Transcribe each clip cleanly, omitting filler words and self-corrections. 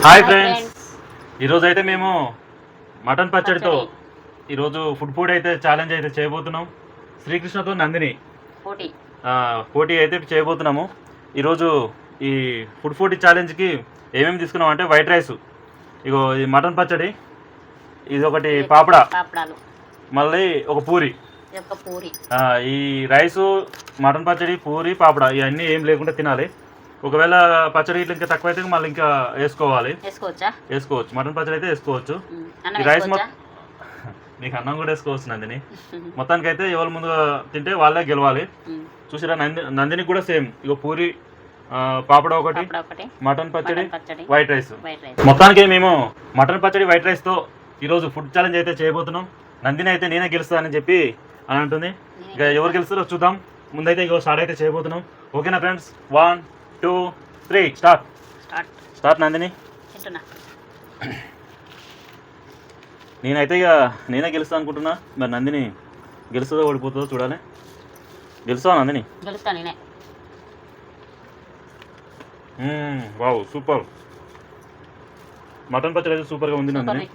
Hi friends, ఈరోజు అయితే మేము మటన్ పచ్చడితో ఈరోజు ఫుడ్ అయితే ఛాలెంజ్ అయితే చేయబోతున్నాం. శ్రీకృష్ణతో నందిని పోటీ అయితే చేయబోతున్నాము. ఈరోజు ఈ ఫుడ్ ఛాలెంజ్కి ఏమేమి తీసుకున్నాం అంటే వైట్ రైస్, ఇగో ఇది మటన్ పచ్చడి, ఇది ఒకటి పాపడాలు, మళ్ళీ ఒక పూరి. ఈ రైసు, మటన్ పచ్చడి, పూరి, పాపడ ఇవన్నీ ఏం లేకుండా తినాలి. ఒకవేళ పచ్చడి ఇట్లా ఇంకా తక్కువ అయితే మళ్ళీ ఇంకా వేసుకోవచ్చు. మటన్ పచ్చడి అయితే వేసుకోవచ్చు. ఈ రైస్ నీకు అన్నం కూడా వేసుకోవచ్చు నందిని. మొత్తానికి అయితే ఎవరు ముందుగా తింటే వాళ్ళే గెలవాలి. చూసిరా, నందినికి కూడా సేమ్. ఇక పూరి, పాపడ ఒకటి, మటన్ పచ్చడి, వైట్ రైస్. మొత్తానికి మేము మటన్ పచ్చడి, వైట్ రైస్ తో ఈరోజు ఫుడ్ ఛాలెంజ్ అయితే చేయబోతున్నాం. నందిని అయితే నేనే గెలుస్తానని చెప్పి అని అంటుంది. ఇక ఎవరు గెలుస్తారో చూద్దాం. ముందైతే ఇక స్టార్ట్ అయితే చేయబోతున్నాం. ఓకేనా ఫ్రెండ్స్? 1 2 3 స్టార్ట్ నందిని. నేనైతే ఇక నేనే గెలుస్తా అనుకుంటున్నా. మరి నందిని గెలుస్తుందో ఓడిపోతుందో చూడాలి. గెలుస్తావా నందిని? Wow, super. మటన్ పచ్చడి అయితే సూపర్గా ఉంది నందిని.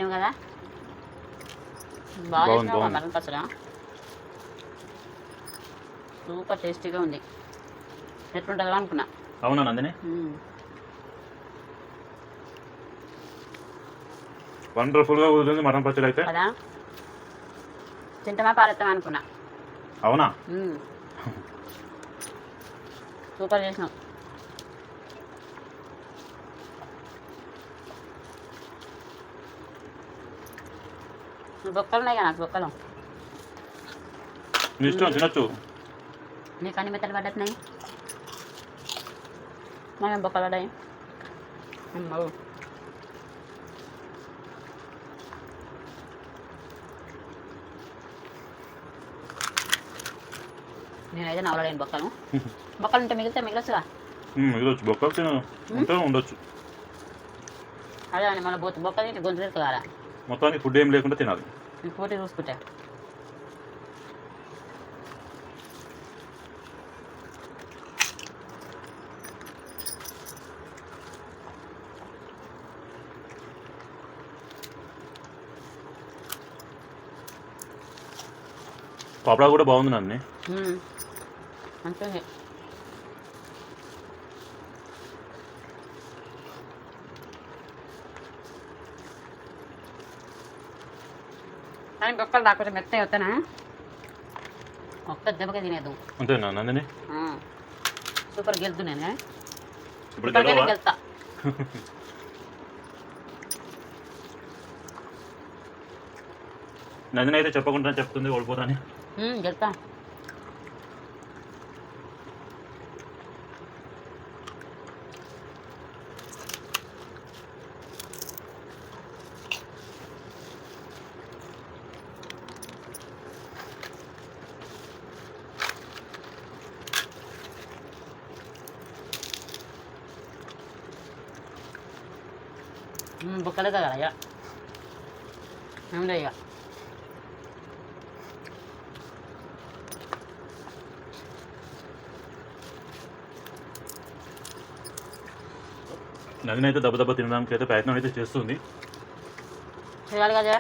బాగుంది. సూపర్ టేస్టీగా ఉంది. ఎట్లుంటుందో అనుకున్నా. అవునా నందిని? వండర్ఫుల్గా కుదిరింది మటన్ పచ్చడి అయితే. తింటమా పారేస్తామా అనుకున్నా. అవునా? సూపర్ చేసినావు. బొక్కలు ఉన్నాయి కదా నాకు, బొక్కలు నీ ఇష్టం, తినచ్చు. నీకు అన్ని మెత్తలు పడ్డట్టున్నాయి, మనం బొక్కలు పడ్డాయి. నేనైతే నవలలేను బొక్కలు. బొక్కలు ఉంటే మిగలొచ్చుగా. మిగలొచ్చు, బొక్కలు ఉండొచ్చు. అదే అని మన బొక్కలు గొంతు తిరుగుతారా. మొత్తానికి ఫుడ్ ఏం లేకుండా తినాలి. పోటీ చూసుకుంటా. పాపడా కూడా బాగుంది నన్ను. అంతే. కానీ బొక్కలు రాకపోతే మెత్తగా అవుతానా, ఒక్క దెబ్బగా తినేద్దాం. అంతేనా నందిని? సూపర్ గెలుతు. నేను ఇప్పుడు గెలుతా. నందిని అయితే చెప్పకుండా చెప్తుంది ఓడిపోతాని. గెలుతా. బొక్కలే కదా ఇక ఏమిలే ఇక. నందిని అయితే దెబ్బ తినడానికి అయితే ప్రయత్నం అయితే చేస్తుంది. చేయాలి కదా.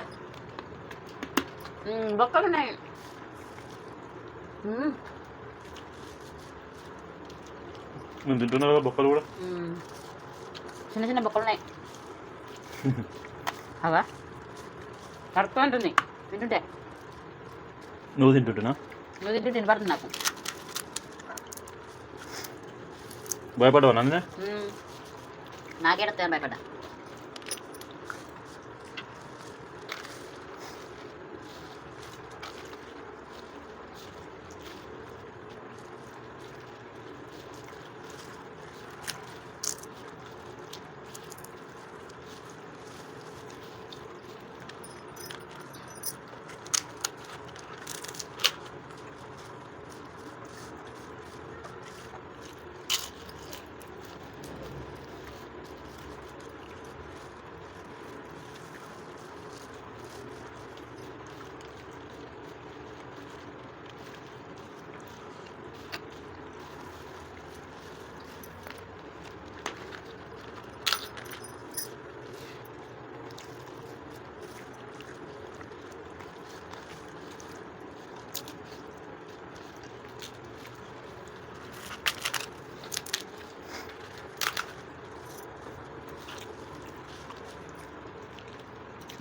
బొక్కలు ఉన్నాయి. నేను తింటున్నా కదా బొక్కలు కూడా. చిన్న చిన్న బొక్కలు ఉన్నాయి. అవా కడుపుతూ ఉంటుంది తింటుంటే. నువ్వు తింటుంటున్నా? నువ్వు తింటుంటే తినపడుతుంది నాకు. భయపడవా నందిని? నాకేడ భయపడ్డా.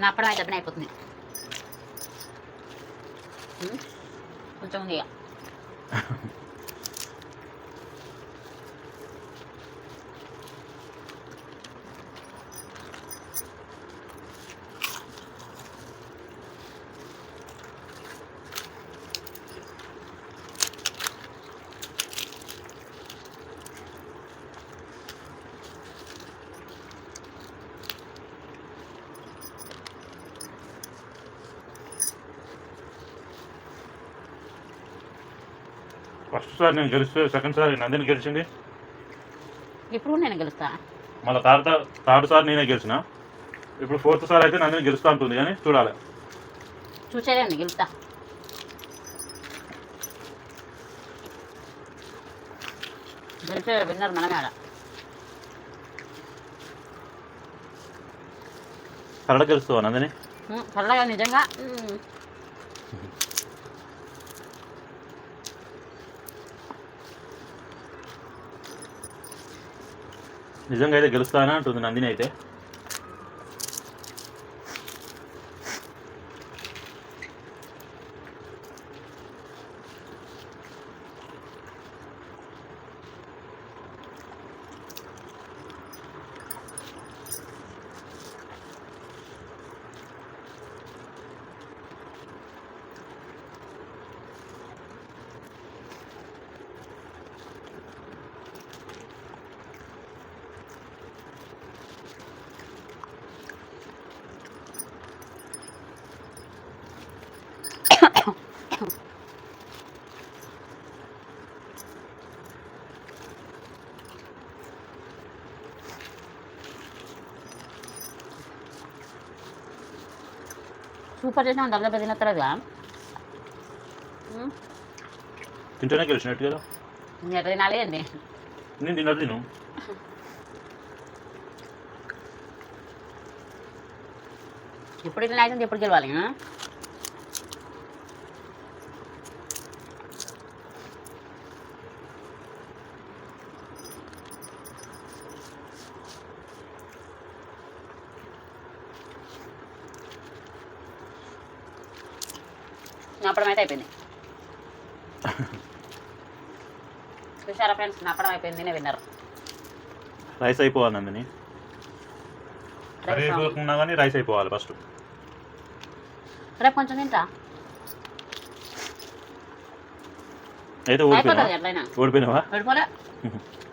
నా అప్పడం అయితే అప్పుడే అయిపోతుంది. కొంచెం ఉంది ఇక. ఫస్ట్ సారి నేను గెలిస్తే సెకండ్ సారి నందిని గెలిచింది. ఇప్పుడు నేను గెలుస్తా. మళ్ళీ థర్డ్ సారి నేనే గెలిచిన. ఇప్పుడు ఫోర్త్ సారి అయితే నందిని గెలుస్తా ఉంటుంది కానీ చూడాలి. చూసేదండి గెలుస్తా. గెలిచే విన్నర్ మనమే ఆడ. కరడ గెలుస్తావా నందిని? చల్లగా నిజంగా. నిజంగా అయితే గెలుస్తానా అంటుంది నందిని అయితే. సూపర్ చేసినా దెబ్బ తినత్తలేదుగా. తింటేనే గెలిచినట్టు కదా. ఎట్లా తినాలి అండి? నేను తిన్నది తిను. ఎప్పుడు ఇట్లా అవుతుంది, ఎప్పుడు గెలవాలి? నప్పడం అయితే అయిపోయింది. చూసారా ఫ్రెండ్స్, నప్పడం అయిపోయింది. నేను విన్నారు. రైస్ అయిపోవాలి నందిని. కర్రీ అయిపోతున్నా కానీ రైస్ అయిపోవాలి ఫస్ట్. రేపు కొంచెం తింటా. అయితే ఓడిపోయినావా? ఓడిపోలే.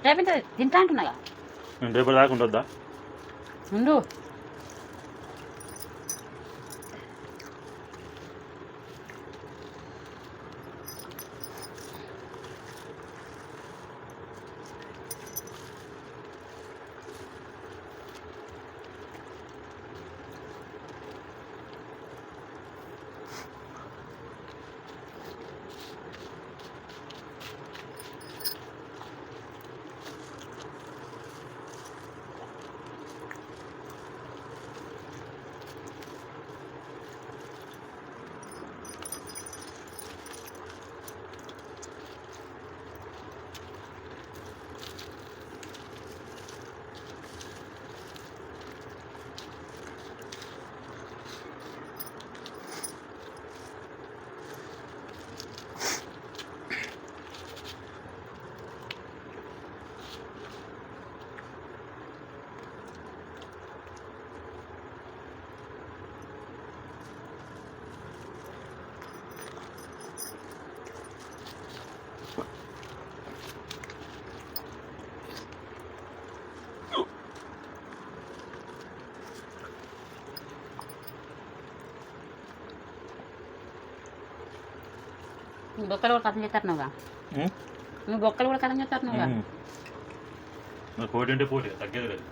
రేపు ఇంత తింటా అంటున్నాగా. రేపు దాకా ఉండొద్దా? ఉండు. బొక్కలు కూడా కథం చేస్తారు నువ్వుగా. నువ్వు బొక్కలు కూడా కథం చేస్తారు నువ్వుగా. పోటీ అంటే పోటీ తగ్గేది లేదు.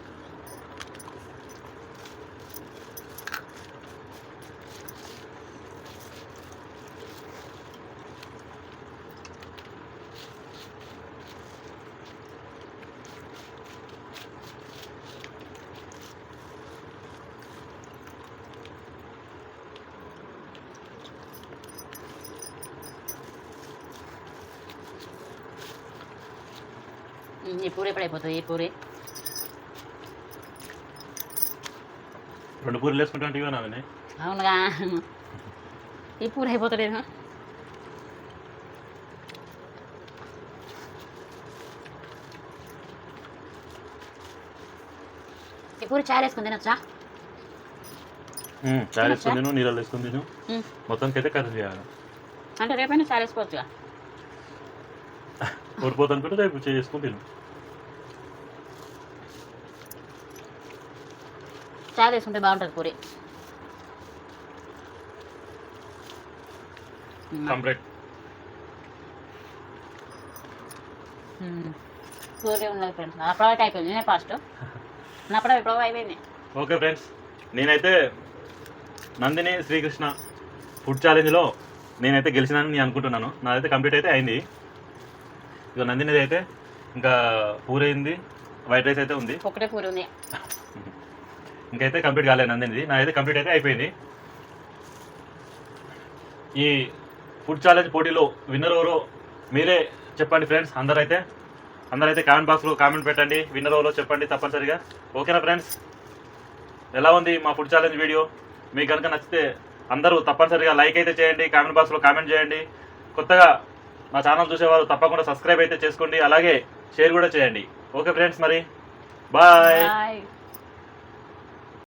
ఈ పూరి ఎప్పుడు అయిపోతుంది? ఈ పూరి 2 పూరీలు వేసుకుంటాంటే ఇవన్నీ అవన్నీ అవునుగా ఈ పూర అయిపోతలేదు ఈ పూరి చాయ్ వేసుకుని తినొచ్చా చాయ్ వేసుకుని తిను నీళ్ళు వేసుకుని తిను మొత్తానికి అయితే కర్రీ చేయాలి అంటే రేపైనా చాయ్ వేసుకోవచ్చుగా ఓడిపోతాను రేపు చేసుకుని తిను చాయ్ వేసుకుంటే బాగుంటుంది పూరి కంప్లీట్ పూరి ఉన్నది ఫ్రెండ్స్ అప్పుడు అయితే అయిపోయింది నేనే ఫాస్ట్ అప్పుడు ఎప్పుడో అయిపోయింది ఓకే ఫ్రెండ్స్ నేనైతే నందిని శ్రీకృష్ణ ఫుడ్ ఛాలెంజ్లో నేనైతే గెలిచినానని నేను అనుకుంటున్నాను నాదైతే కంప్లీట్ అయితే అయింది ఇక నందినిది అయితే ఇంకా పూరి అయింది వైట్ రైస్ అయితే ఉంది ఒకటే పూరి ఉంది ఇంకైతే కంప్లీట్ కాలేదు నందినిది నాదైతే కంప్లీట్ అయితే అయిపోయింది ఈ ఫుడ్ ఛాలెంజ్ పోటీలో విన్నర్ ఎవరో మీరే చెప్పండి ఫ్రెండ్స్ అందరైతే కామెంట్ బాక్స్లో కామెంట్ పెట్టండి విన్నర్ ఎవరో చెప్పండి తప్పనిసరిగా ఓకేనా ఫ్రెండ్స్ ఎలా ఉంది మా ఫుడ్ ఛాలెంజ్ వీడియో మీకు కనుక నచ్చితే అందరూ తప్పనిసరిగా లైక్ అయితే చేయండి కామెంట్ బాక్స్లో కామెంట్ చేయండి కొత్తగా మా ఛానల్ చూసేవారు తప్పకుండా సబ్స్క్రైబ్ అయితే చేసుకోండి అలాగే షేర్ కూడా చేయండి ఓకే ఫ్రెండ్స్ మరి బాయ్ బాయ్